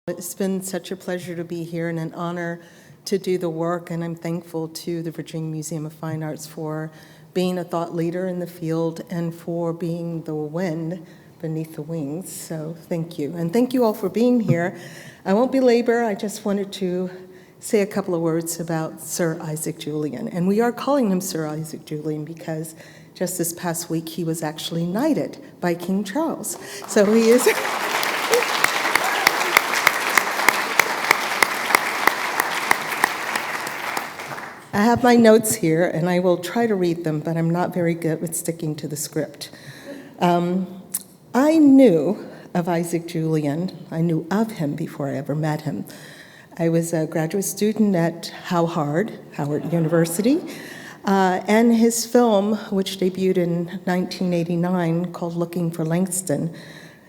It's been such a pleasure to be here and an honor to do the work, and I'm thankful to the Virginia Museum of Fine Arts for being a thought leader in the field and for being the wind beneath the wings. So thank you. And thank you all for being here. I won't belabor, I just wanted to say a couple of words about Sir Isaac Julien. And we are calling him Sir Isaac Julien because just this past week he was actually knighted by King Charles. So he is... I have my notes here, and I will try to read them, but I'm not very good with sticking to the script. I knew of Isaac Julien. I knew of him before I ever met him. I was a graduate student at Howard University, and his film, which debuted in 1989, called Looking for Langston.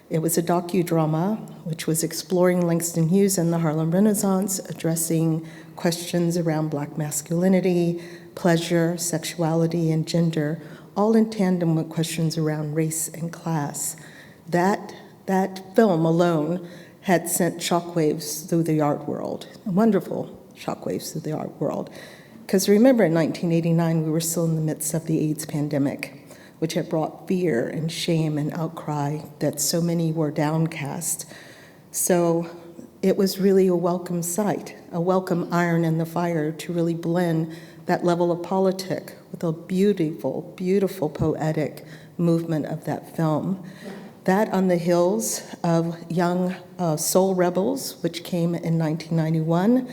It was a docudrama which was exploring Langston Hughes and the Harlem Renaissance, addressing questions around Black masculinity, pleasure, sexuality, and gender, all in tandem with questions around race and class. That film alone had sent shockwaves through the art world, wonderful shockwaves through the art world. Because remember, in 1989, we were still in the midst of the AIDS pandemic, which had brought fear and shame and outcry that so many were downcast. So it was really a welcome sight, a welcome iron in the fire to really blend that level of politic with a beautiful, beautiful poetic movement of that film. That on the heels of Young Soul Rebels, which came in 1991,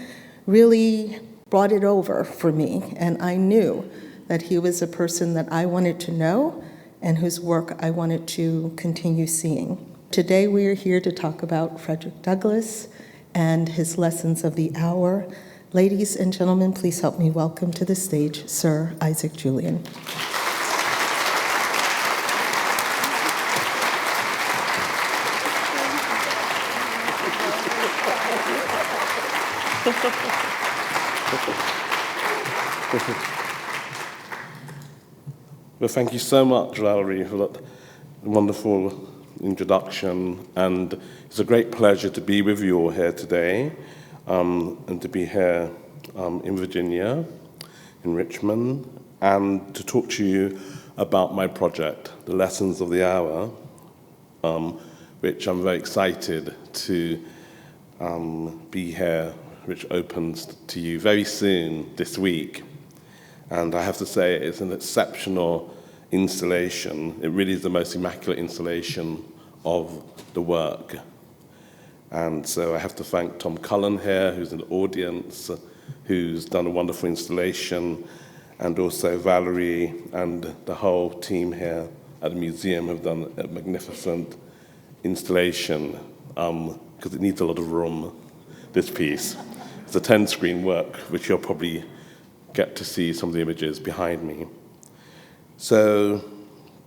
really brought it over for me, and I knew that he was a person that I wanted to know and whose work I wanted to continue seeing. Today we are here to talk about Frederick Douglass and his lessons of the hour. Ladies and gentlemen, please help me welcome to the stage Sir Isaac Julien. Well, thank you so much, Valerie, for that wonderful introduction, and it's a great pleasure to be with you all here today, and to be here in Virginia, in Richmond, and to talk to you about my project, The Lessons of the Hour, which I'm very excited to be here, which opens to you very soon this week. And I have to say, it's an exceptional installation. It really is the most immaculate installation of the work. And so I have to thank Tom Cullen here, who's in the audience, who's done a wonderful installation, and also Valerie and the whole team here at the museum have done a magnificent installation, because it needs a lot of room, this piece. It's a 10-screen work, which you'll probably get to see some of the images behind me. So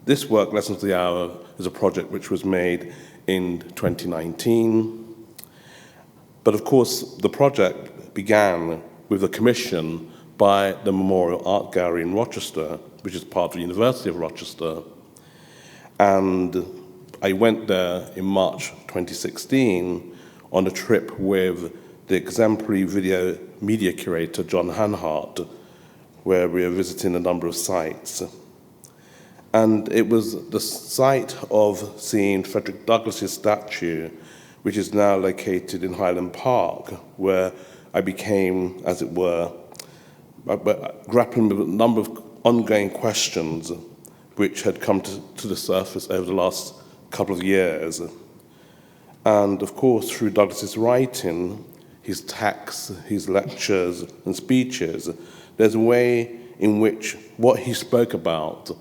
this work, Lessons of the Hour, is a project which was made in 2019. But of course, the project began with a commission by the Memorial Art Gallery in Rochester, which is part of the University of Rochester. And I went there in March 2016 on a trip with the exemplary video media curator, John Hanhart, where we were visiting a number of sites. And it was the site of seeing Frederick Douglass's statue, which is now located in Highland Park, where I became, as it were, grappling with a number of ongoing questions which had come to the surface over the last couple of years. And of course, through Douglass's writing, his texts, his lectures and speeches, there's a way in which what he spoke about,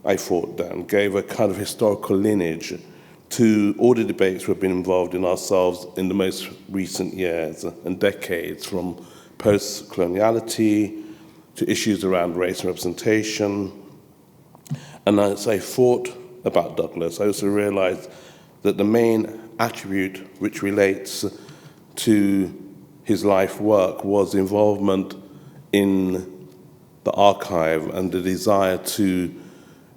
I thought then, gave a kind of historical lineage to all the debates we've been involved in ourselves in the most recent years and decades, from post-coloniality to issues around race and representation. And as I thought about Douglass, I also realized that the main attribute which relates to his life work was involvement in the archive and the desire to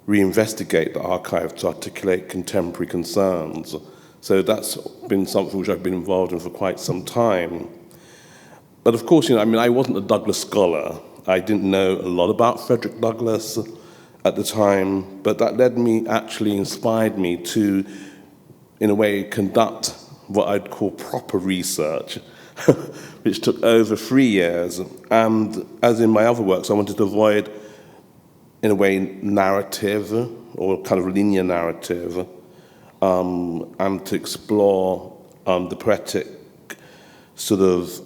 reinvestigate the archive to articulate contemporary concerns So that's been something which I've been involved in for quite some time. But of course, I wasn't a Douglass scholar. I didn't know a lot about Frederick Douglass at the time, but that inspired me to, in a way, conduct what I'd call proper research, which took over 3 years. And as in my other works, I wanted to avoid, in a way, narrative or kind of linear narrative, and to explore the poetic sort of,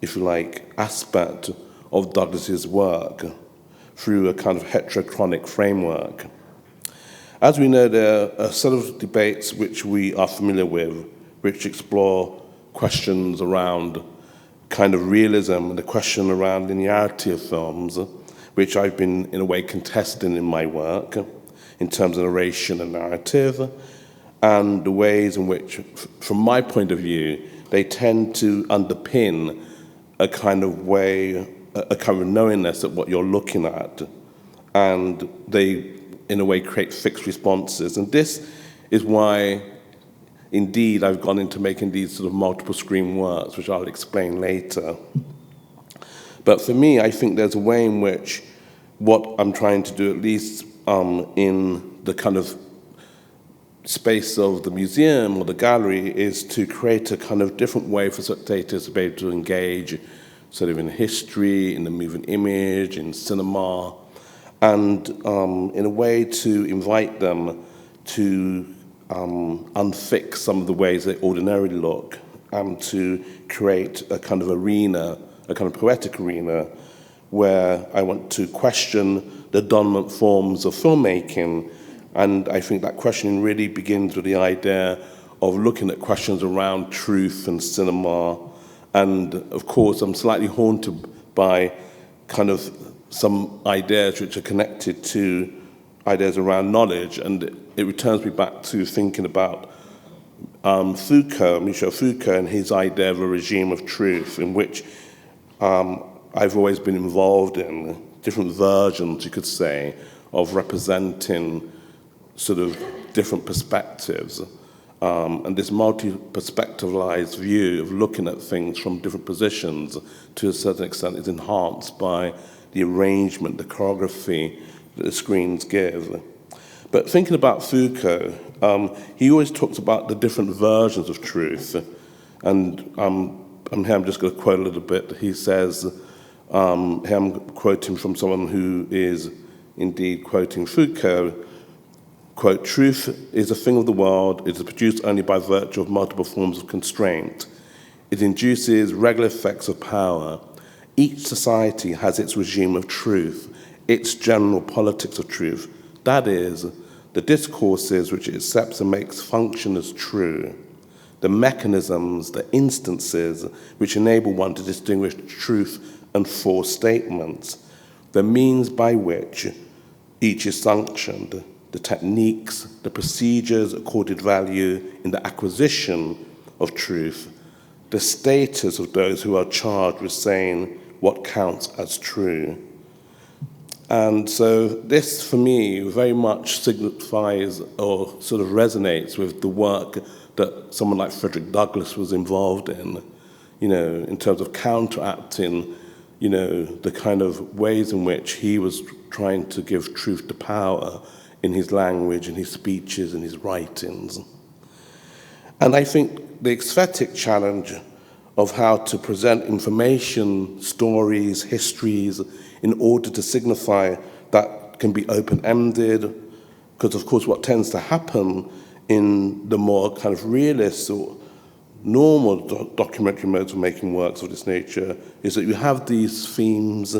if you like, aspect of Douglass's work through a kind of heterochronic framework. As we know, there are a set of debates which we are familiar with, which explore questions around kind of realism and the question around linearity of films, which I've been, in a way, contesting in my work in terms of narration and narrative, and the ways in which, from my point of view, they tend to underpin a kind of way, a kind of knowingness of what you're looking at, and they, in a way, create fixed responses. And this is why, indeed, I've gone into making these sort of multiple screen works, which I'll explain later. But for me, I think there's a way in which what I'm trying to do, at least in the kind of space of the museum or the gallery, is to create a kind of different way for spectators to be able to engage sort of in history, in the moving image, in cinema, and in a way to invite them to unfix some of the ways they ordinarily look, and to create a kind of arena, a kind of poetic arena, where I want to question the dominant forms of filmmaking. And I think that questioning really begins with the idea of looking at questions around truth and cinema. And of course, I'm slightly haunted by kind of some ideas which are connected to ideas around knowledge. And it returns me back to thinking about Michel Foucault, and his idea of a regime of truth, in which I've always been involved in different versions, you could say, of representing sort of different perspectives. And this multi-perspectivalized view of looking at things from different positions, to a certain extent, is enhanced by the arrangement, the choreography that the screens give. But thinking about Foucault, he always talks about the different versions of truth. And here I'm just going to quote a little bit. He says, here I'm quoting from someone who is indeed quoting Foucault, quote, "Truth is a thing of the world. It is produced only by virtue of multiple forms of constraint. It induces regular effects of power. Each society has its regime of truth, its general politics of truth. That is, the discourses which it accepts and makes function as true, the mechanisms, the instances which enable one to distinguish truth and false statements, the means by which each is sanctioned, the techniques, the procedures accorded value in the acquisition of truth, the status of those who are charged with saying what counts as true." And so this, for me, very much signifies or sort of resonates with the work that someone like Frederick Douglass was involved in terms of counteracting, the kind of ways in which he was trying to give truth to power in his language, in his speeches, in his writings. And I think the aesthetic challenge of how to present information, stories, histories, in order to signify that can be open-ended, because of course what tends to happen in the more kind of realist or normal documentary modes of making works of this nature is that you have these themes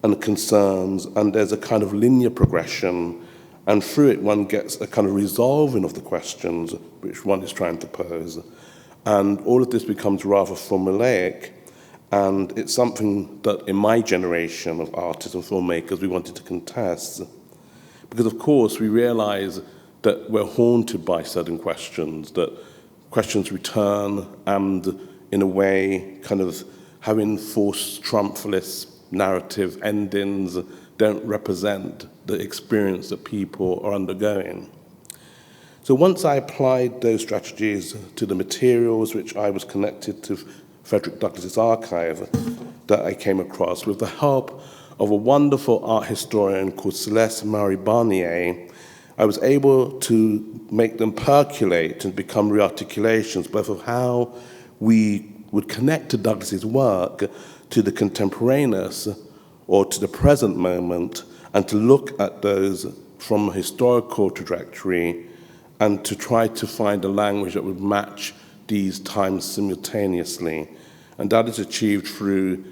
and concerns, and there's a kind of linear progression, and through it one gets a kind of resolving of the questions which one is trying to pose. And all of this becomes rather formulaic, and it's something that in my generation of artists and filmmakers we wanted to contest. Because of course we realize that we're haunted by certain questions, that questions return, and in a way kind of having false triumphalist narrative endings don't represent the experience that people are undergoing. So once I applied those strategies to the materials which I was connected to Frederick Douglass's archive that I came across, with the help of a wonderful art historian called Celeste Marie Barnier, I was able to make them percolate and become rearticulations, both of how we would connect to Douglass's work, to the contemporaneous or to the present moment, and to look at those from a historical trajectory and to try to find a language that would match these times simultaneously. And that is achieved through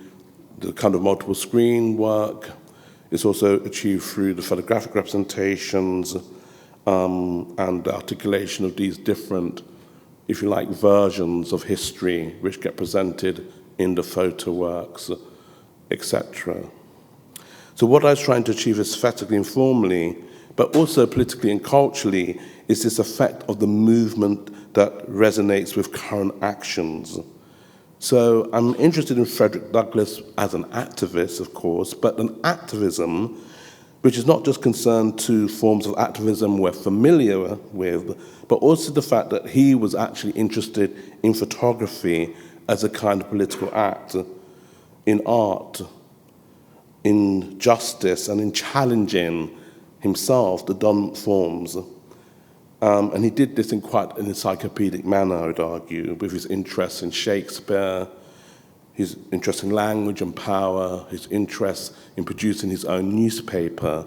the kind of multiple screen work. It's also achieved through the photographic representations and the articulation of these different, if you like, versions of history which get presented in the photo works, etc. So what I was trying to achieve aesthetically and formally, but also politically and culturally, is this effect of the movement that resonates with current actions. So I'm interested in Frederick Douglass as an activist, of course, but an activism which is not just concerned to forms of activism we're familiar with, but also the fact that he was actually interested in photography as a kind of political act, in art, in justice, and in challenging himself, the dominant forms. And he did this in quite an encyclopedic manner, I would argue, with his interest in Shakespeare, his interest in language and power, his interest in producing his own newspaper,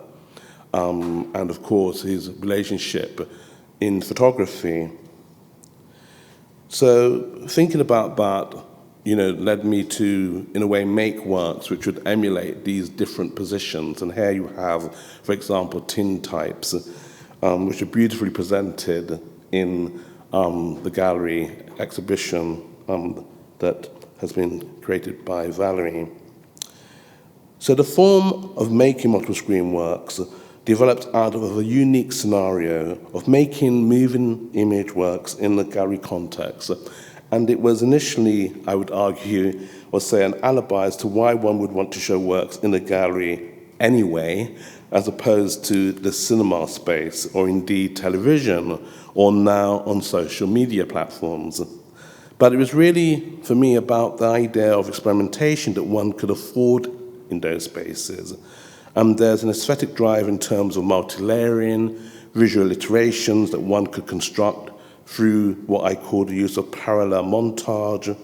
and of course his relationship in photography. So thinking about that, led me to, in a way, make works which would emulate these different positions. And here you have, for example, tintypes, which are beautifully presented in the gallery exhibition that has been created by Valerie. So the form of making multiple screen works developed out of a unique scenario of making moving image works in the gallery context. And it was initially, I would argue, or say, an alibi as to why one would want to show works in a gallery anyway, as opposed to the cinema space, or indeed television, or now on social media platforms. But it was really, for me, about the idea of experimentation that one could afford in those spaces. There's an aesthetic drive in terms of multi-layering, visual iterations that one could construct through what I call the use of parallel montage,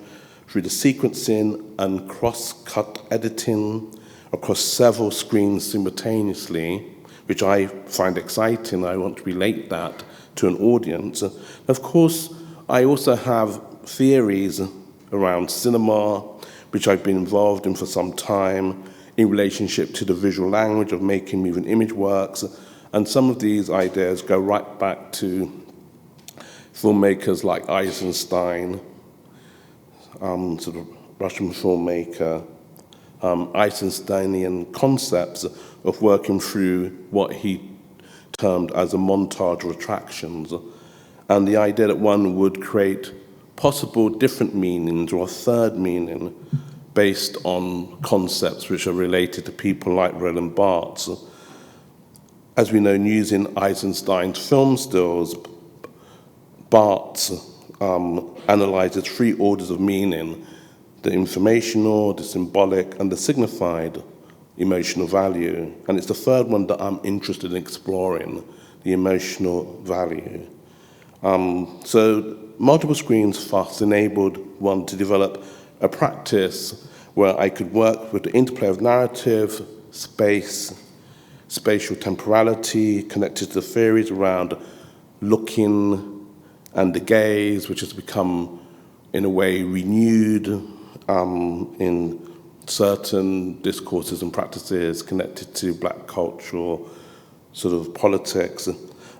through the sequencing and cross-cut editing across several screens simultaneously, which I find exciting. I want to relate that to an audience. Of course, I also have theories around cinema, which I've been involved in for some time, in relationship to the visual language of making moving image works. And some of these ideas go right back to filmmakers like Eisenstein, sort of Russian filmmaker, Eisensteinian concepts of working through what he termed as a montage of attractions, and the idea that one would create possible different meanings or a third meaning based on concepts which are related to people like Roland Barthes. As we know, using Eisenstein's film stills, Barthes analyzes three orders of meaning: the informational, the symbolic, and the signified emotional value. And it's the third one that I'm interested in exploring, the emotional value. So multiple screens thus enabled one to develop a practice where I could work with the interplay of narrative, space, spatial temporality, connected to the theories around looking and the gaze, which has become, in a way, renewed in certain discourses and practices connected to black cultural sort of politics.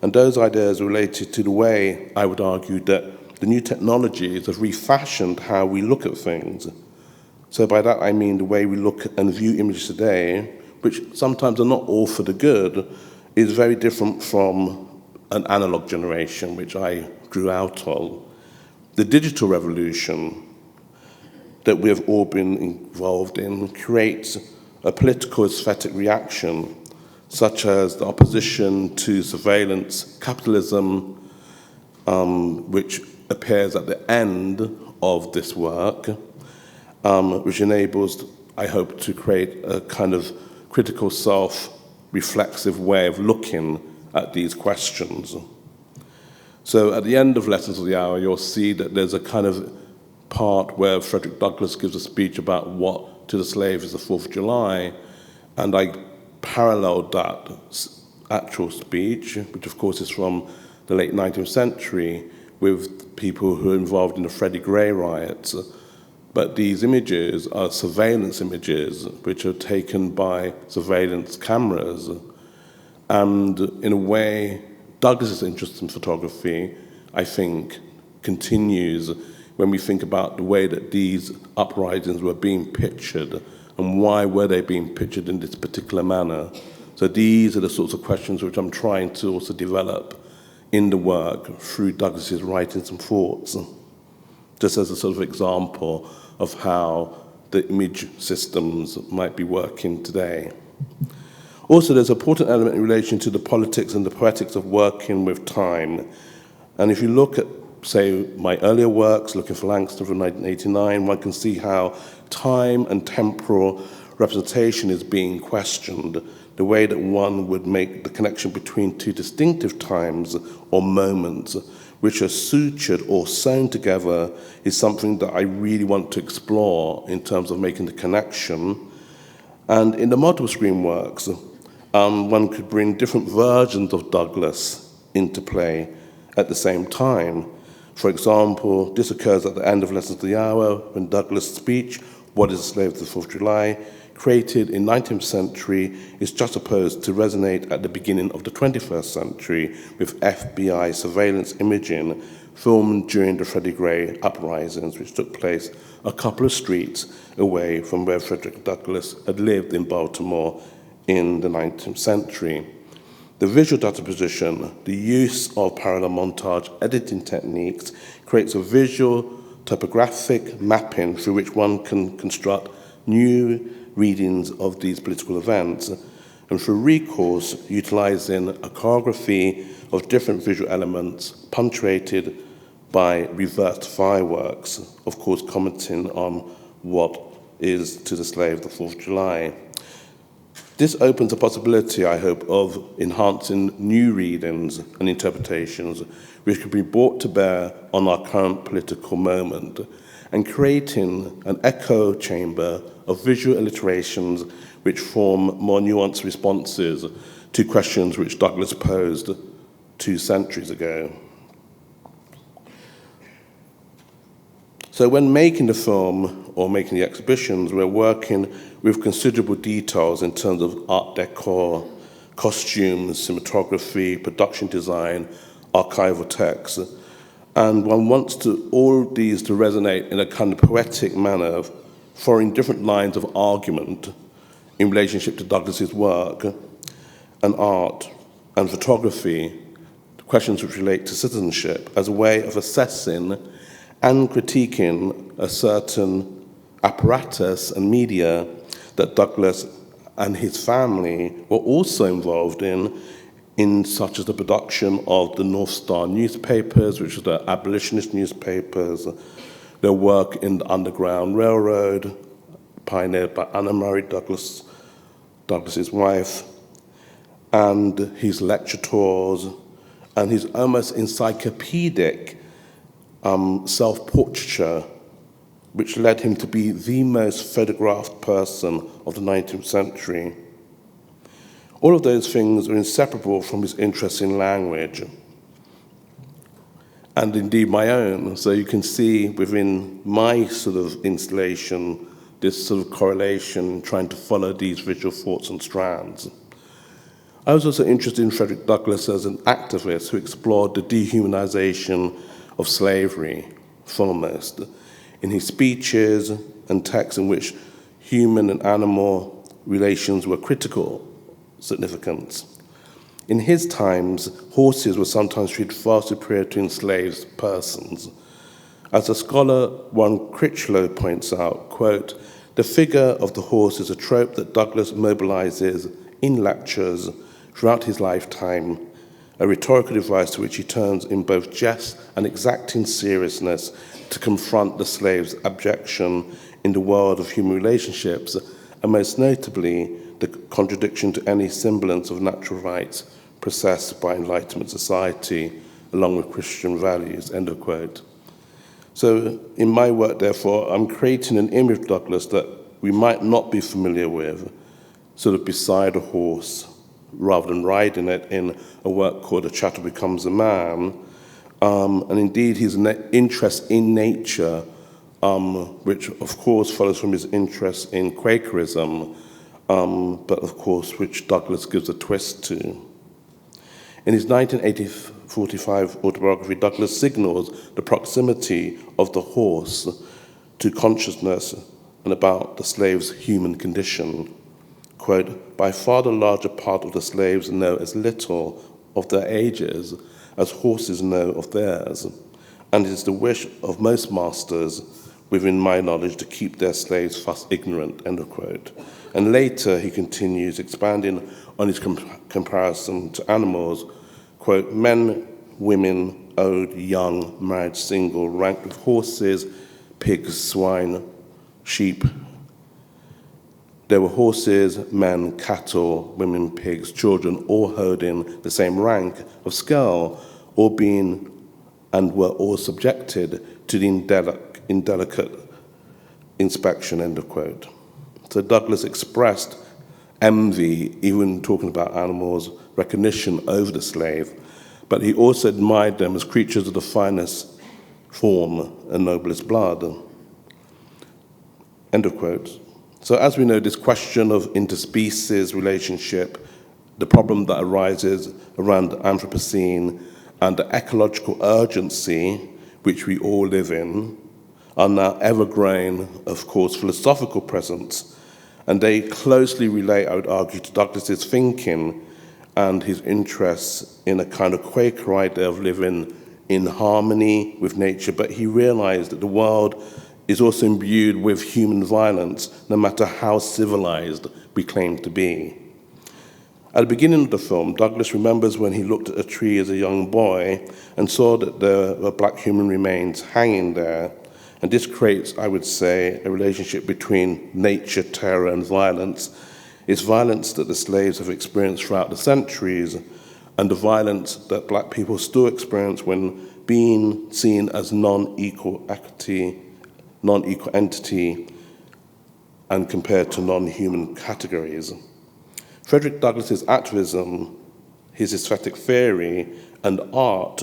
And those ideas are related to the way, I would argue, that the new technologies have refashioned how we look at things. So by that I mean the way we look and view images today, which sometimes are not all for the good, is very different from an analog generation, which I grew out of. The digital revolution that we have all been involved in creates a political aesthetic reaction, such as the opposition to surveillance capitalism, which appears at the end of this work, which enables, I hope, to create a kind of critical self-reflexive way of looking at these questions. So at the end of Lessons of the Hour, you'll see that there's a kind of part where Frederick Douglass gives a speech about what to the slave is the 4th of July, and I paralleled that actual speech, which of course is from the late 19th century, with people who are involved in the Freddie Gray riots. But these images are surveillance images, which are taken by surveillance cameras. And in a way, Douglass's interest in photography, I think, continues when we think about the way that these uprisings were being pictured and why were they being pictured in this particular manner. So these are the sorts of questions which I'm trying to also develop in the work through Douglass's writings and thoughts, just as a sort of example of how the image systems might be working today. Also, there's an important element in relation to the politics and the poetics of working with time. And if you look at, say, my earlier works, looking for Langston from 1989, one can see how time and temporal representation is being questioned. The way that one would make the connection between two distinctive times or moments which are sutured or sewn together is something that I really want to explore in terms of making the connection. And in the multiple screen works, one could bring different versions of Douglass into play at the same time. For example, this occurs at the end of Lessons of the Hour when Douglass' speech, What is a Slave to the 4th of July, created in 19th century, is juxtaposed to resonate at the beginning of the 21st century with FBI surveillance imaging filmed during the Freddie Gray uprisings, which took place a couple of streets away from where Frederick Douglass had lived in Baltimore in the 19th century. The visual juxtaposition, the use of parallel montage editing techniques, creates a visual topographic mapping through which one can construct new readings of these political events, and through recourse, utilizing a choreography of different visual elements punctuated by reversed fireworks, of course commenting on what is to the slave the 4th of July. This opens a possibility, I hope, of enhancing new readings and interpretations which could be brought to bear on our current political moment and creating an echo chamber of visual alliterations which form more nuanced responses to questions which Douglass posed 2 centuries ago. So when making the film or making the exhibitions, we're working with considerable details in terms of art decor, costumes, cinematography, production design, archival text. And one wants all these to resonate in a kind of poetic manner, following different lines of argument in relationship to Douglass's work and art and photography, questions which relate to citizenship, as a way of assessing and critiquing a certain apparatus and media that Douglass and his family were also involved in such as the production of the North Star newspapers, which are the abolitionist newspapers, their work in the Underground Railroad, pioneered by Anna Murray Douglass, Douglass's wife, and his lecture tours, and his almost encyclopedic self-portraiture, which led him to be the most photographed person of the 19th century. All of those things are inseparable from his interest in language, and indeed my own. So you can see within my sort of installation this sort of correlation, trying to follow these visual thoughts and strands. I was also interested in Frederick Douglass as an activist who explored the dehumanization of slavery, foremost, in his speeches and texts in which human and animal relations were critical significance. In his times, horses were sometimes treated far superior to enslaved persons. As the scholar Juan Critchlow points out, quote, "The figure of the horse is a trope that Douglass mobilizes in lectures throughout his lifetime a rhetorical device to which he turns in both jest and exacting seriousness to confront the slave's abjection in the world of human relationships, and most notably, the contradiction to any semblance of natural rights processed by Enlightenment society, along with Christian values, end of quote. So in my work, therefore, I'm creating an image of Douglass that we might not be familiar with, sort of beside a horse, rather than riding it, in a work called A Chattel Becomes a Man. And indeed, his interest in nature, which of course follows from his interest in Quakerism, but of course which Douglass gives a twist to. In his 1945 autobiography, Douglass signals the proximity of the horse to consciousness and about the slave's human condition. Quote, by far the larger part of the slaves know as little of their ages as horses know of theirs, and it is the wish of most masters, within my knowledge, to keep their slaves thus ignorant, end of quote. And later he continues, expanding on his comparison to animals, quote, men, women, old, young, married, single, ranked with horses, pigs, swine, sheep. There were horses, men, cattle, women, pigs, children, all holding the same rank of scale, all being and were all subjected to the indelicate inspection, end of quote. So Douglass expressed envy, even talking about animals, recognition over the slave, but he also admired them as creatures of the finest form and noblest blood, end of quote. So as we know, this question of interspecies relationship, the problem that arises around the Anthropocene and the ecological urgency which we all live in, are now ever-growing, of course, philosophical presence, and they closely relate, I would argue, to Douglass's thinking and his interests in a kind of Quaker idea of living in harmony with nature, but he realized that the world is also imbued with human violence, no matter how civilized we claim to be. At the beginning of the film, Douglass remembers when he looked at a tree as a young boy and saw that there were black human remains hanging there. And this creates, I would say, a relationship between nature, terror, and violence. It's violence that the slaves have experienced throughout the centuries, and the violence that black people still experience when being seen as non-equal entity, and compared to non-human categories. Frederick Douglass's activism, his aesthetic theory, and art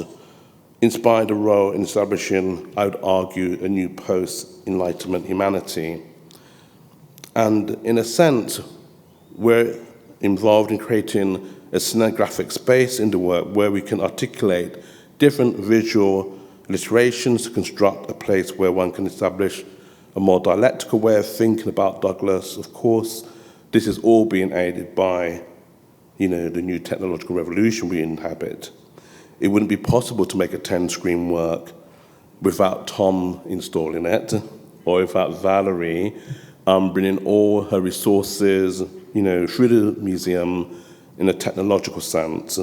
inspired a role in establishing, I would argue, a new post-Enlightenment humanity. And in a sense, we're involved in creating a scenographic space in the work where we can articulate different visual alliterations to construct a place where one can establish a more dialectical way of thinking about Douglass. Of course, this is all being aided by, the new technological revolution we inhabit. It wouldn't be possible to make a 10-screen work without Tom installing it, or without Valerie bringing all her resources, through the museum in a technological sense.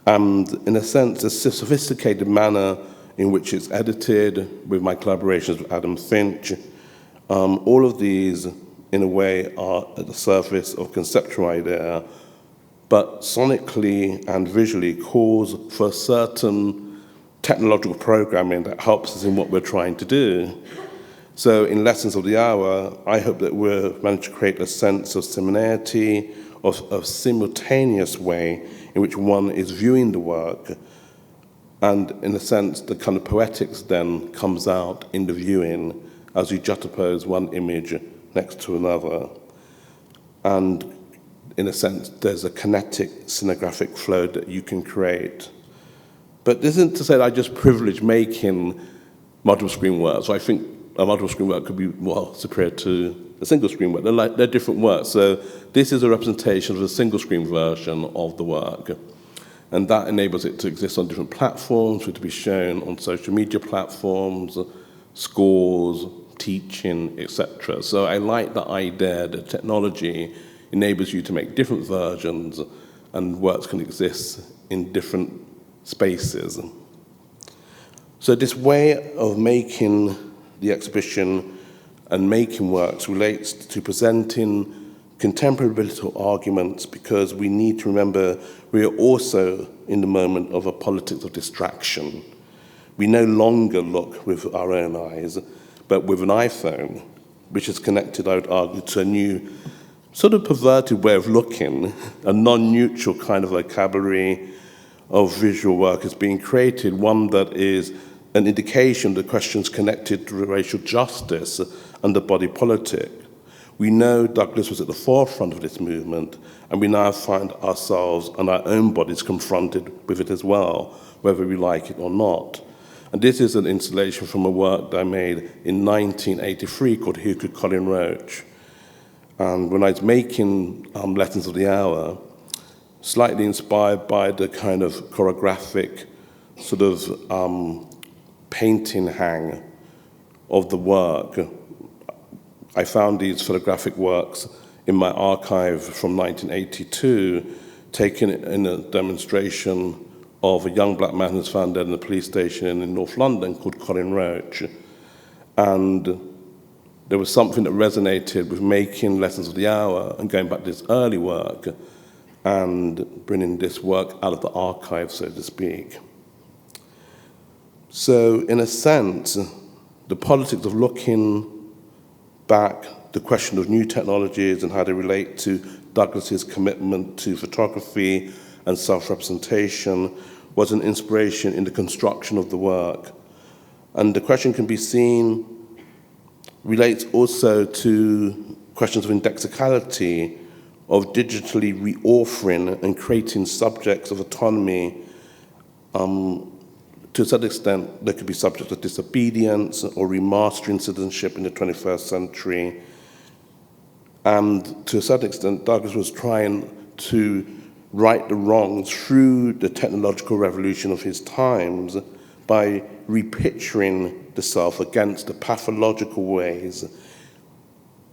And in a sense, a sophisticated manner in which it's edited, with my collaborations with Adam Finch. All of these, in a way, are at the surface of conceptual idea, but sonically and visually calls for a certain technological programming that helps us in what we're trying to do. So in Lessons of the Hour, I hope that we'll manage to create a sense of similarity, of a simultaneous way in which one is viewing the work, and in a sense, the kind of poetics then comes out in the viewing as you juxtapose one image next to another. And in a sense, there's a kinetic scenographic flow that you can create. But this isn't to say that I just privilege making multiple screen work. So I think a multiple screen work could be more superior to a single screen work. They're different works. So this is a representation of a single screen version of the work. And that enables it to exist on different platforms, for it to be shown on social media platforms, schools, teaching, etc. So I like the idea that technology enables you to make different versions, and works can exist in different spaces. So this way of making the exhibition and making works relates to presenting contemporary political arguments, because we need to remember we are also in the moment of a politics of distraction. We no longer look with our own eyes, but with an iPhone, which is connected, I would argue, to a new sort of perverted way of looking. A non-neutral kind of vocabulary of visual work is being created, one that is an indication of the questions connected to racial justice and the body politic. We know Douglass was at the forefront of this movement, and we now find ourselves and our own bodies confronted with it as well, whether we like it or not. And this is an installation from a work that I made in 1983 called Who Could Colin Roach? And when I was making Lessons of the Hour, slightly inspired by the kind of choreographic sort of painting hang of the work, I found these photographic works in my archive from 1982, taken in a demonstration of a young black man who's found dead in a police station in North London called Colin Roach. And there was something that resonated with making Lessons of the Hour and going back to this early work and bringing this work out of the archive, so to speak. So, in a sense, the politics of looking back, the question of new technologies and how they relate to Douglass's commitment to photography and self-representation was an inspiration in the construction of the work. And the question can be seen relates also to questions of indexicality, of digitally reauthoring and creating subjects of autonomy. To a certain extent, there could be subjects of disobedience or remastering citizenship in the 21st century. And to a certain extent, Douglass was trying to right the wrongs through the technological revolution of his times by repicturing the self against the pathological ways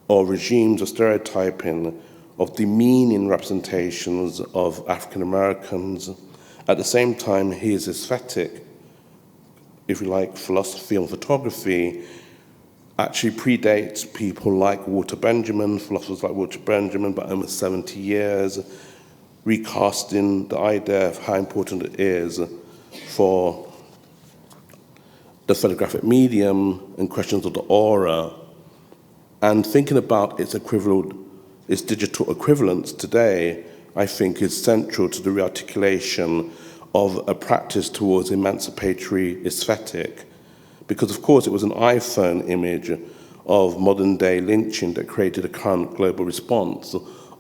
or regimes of stereotyping, of demeaning representations of African Americans. At the same time, his aesthetic, if you like, philosophy and photography actually predates people like Walter Benjamin, philosophers like Walter Benjamin, by almost 70 years, recasting the idea of how important it is for the photographic medium and questions of the aura, and thinking about its equivalent, its digital equivalents today, I think is central to the rearticulation of a practice towards emancipatory aesthetic. Because of course it was an iPhone image of modern day lynching that created a current global response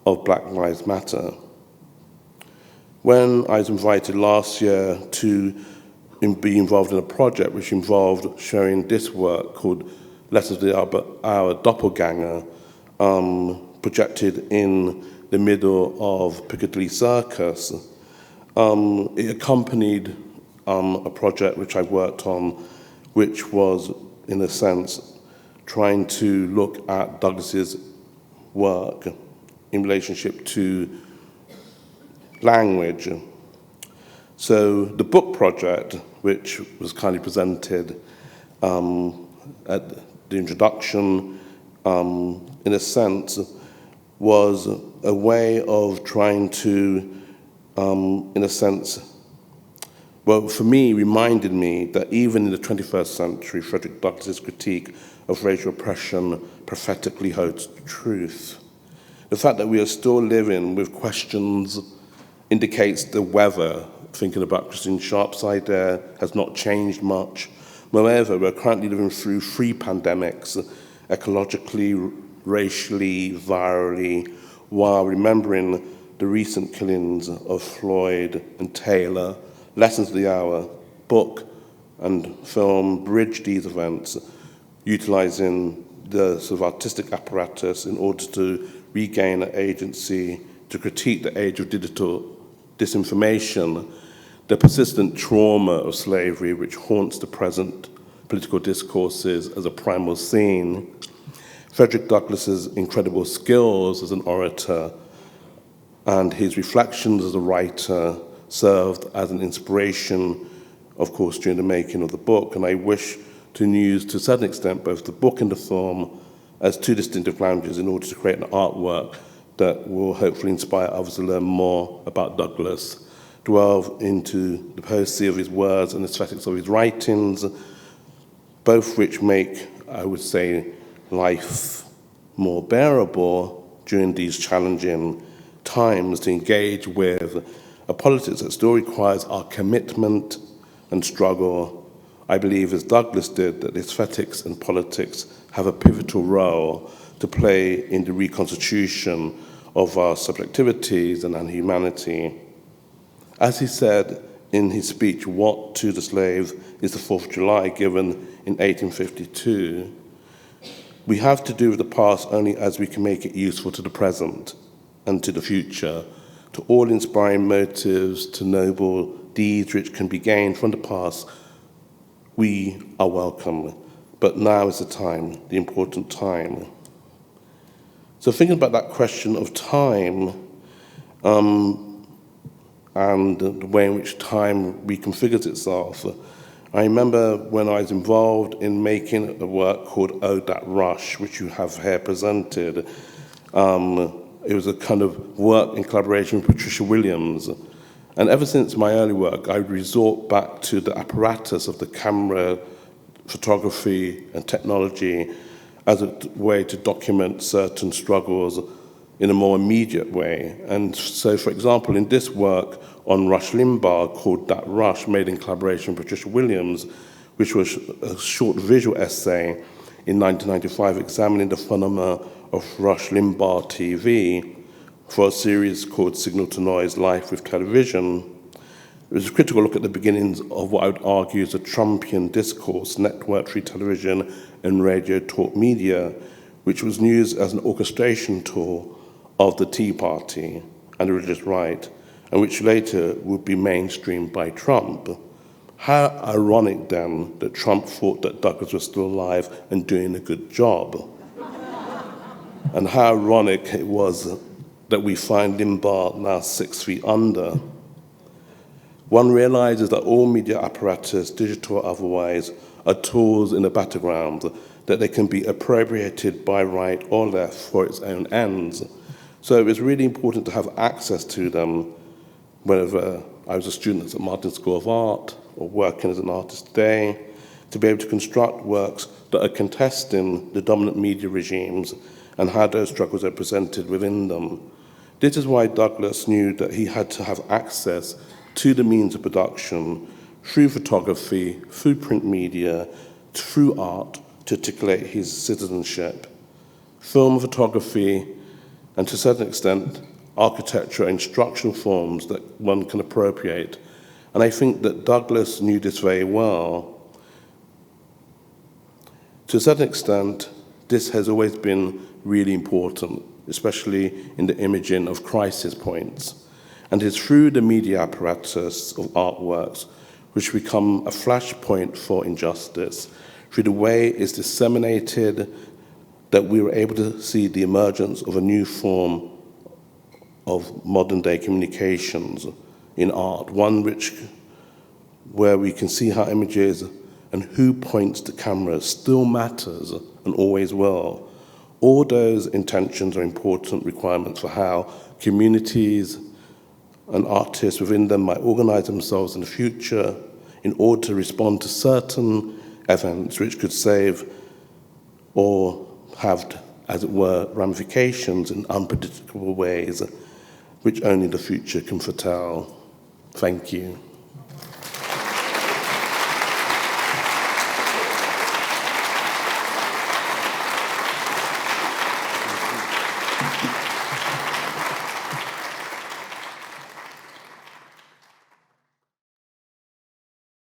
of Black Lives Matter. When I was invited last year to be involved in a project which involved showing this work called Lessons of the Hour Doppelganger, projected in the middle of Piccadilly Circus, it accompanied a project which I worked on, which was, in a sense, trying to look at Douglass's work in relationship to language. So the book project, which was kindly presented at the introduction, in a sense, was a way of trying to, in a sense, well, for me, reminded me that even in the 21st century, Frederick Douglass's critique of racial oppression prophetically holds truth. The fact that we are still living with questions indicates the weather. Thinking about Christine Sharp's idea has not changed much. Moreover, we're currently living through 3 pandemics, ecologically, racially, virally, while remembering the recent killings of Floyd and Taylor. Lessons of the Hour book and film bridge these events, utilizing the sort of artistic apparatus in order to regain an agency to critique the age of digital disinformation, the persistent trauma of slavery which haunts the present political discourses as a primal scene, Frederick Douglass's incredible skills as an orator, and his reflections as a writer, served as an inspiration, of course, during the making of the book, and I wish to use, to a certain extent, both the book and the film as two distinctive languages in order to create an artwork that will hopefully inspire others to learn more about Douglass, delve into the poesy of his words and aesthetics of his writings, both which make, I would say, life more bearable during these challenging times, to engage with a politics that still requires our commitment and struggle. I believe, as Douglass did, that aesthetics and politics have a pivotal role to play in the reconstitution of our subjectivities and humanity. As he said in his speech, "What to the Slave is the 4th of July," given in 1852, we have to do with the past only as we can make it useful to the present and to the future, to all inspiring motives, to noble deeds which can be gained from the past. We are welcome, but now is the time, the important time. So thinking about that question of time, and the way in which time reconfigures itself, I remember when I was involved in making a work called Ode That Rush, which you have here presented. It was a kind of work in collaboration with Patricia Williams. And ever since my early work, I would resort back to the apparatus of the camera, photography, and technology as a way to document certain struggles in a more immediate way. And so, for example, in this work on Rush Limbaugh called That Rush, made in collaboration with Patricia Williams, which was a short visual essay in 1995 examining the phenomena of Rush Limbaugh TV for a series called Signal to Noise, Life with Television. It was a critical look at the beginnings of what I would argue is a Trumpian discourse, network-free television and radio talk media, which was used as an orchestration tool of the Tea Party and the religious right, and which later would be mainstreamed by Trump. How ironic, then, that Trump thought that Douglass was still alive and doing a good job. And how ironic it was that we find Limbaugh now 6 feet under. One realizes that all media apparatus, digital or otherwise, are tools in the battleground, that they can be appropriated by right or left for its own ends. So it was really important to have access to them, whether I was a student at Martin School of Art or working as an artist today, to be able to construct works that are contesting the dominant media regimes and how those struggles are presented within them. This is why Douglass knew that he had to have access to the means of production through photography, through print media, through art, to articulate his citizenship. Film, photography, and to a certain extent, architecture, instructional forms that one can appropriate. And I think that Douglass knew this very well. To a certain extent, this has always been really important, especially in the imaging of crisis points. And it's through the media apparatus of artworks which become a flashpoint for injustice, through the way it's disseminated, that we were able to see the emergence of a new form of modern-day communications in art, one where we can see how images and who points the camera still matters and always will. All those intentions are important requirements for how communities and artists within them might organize themselves in the future in order to respond to certain events which could save or have, as it were, ramifications in unpredictable ways which only the future can foretell. Thank you.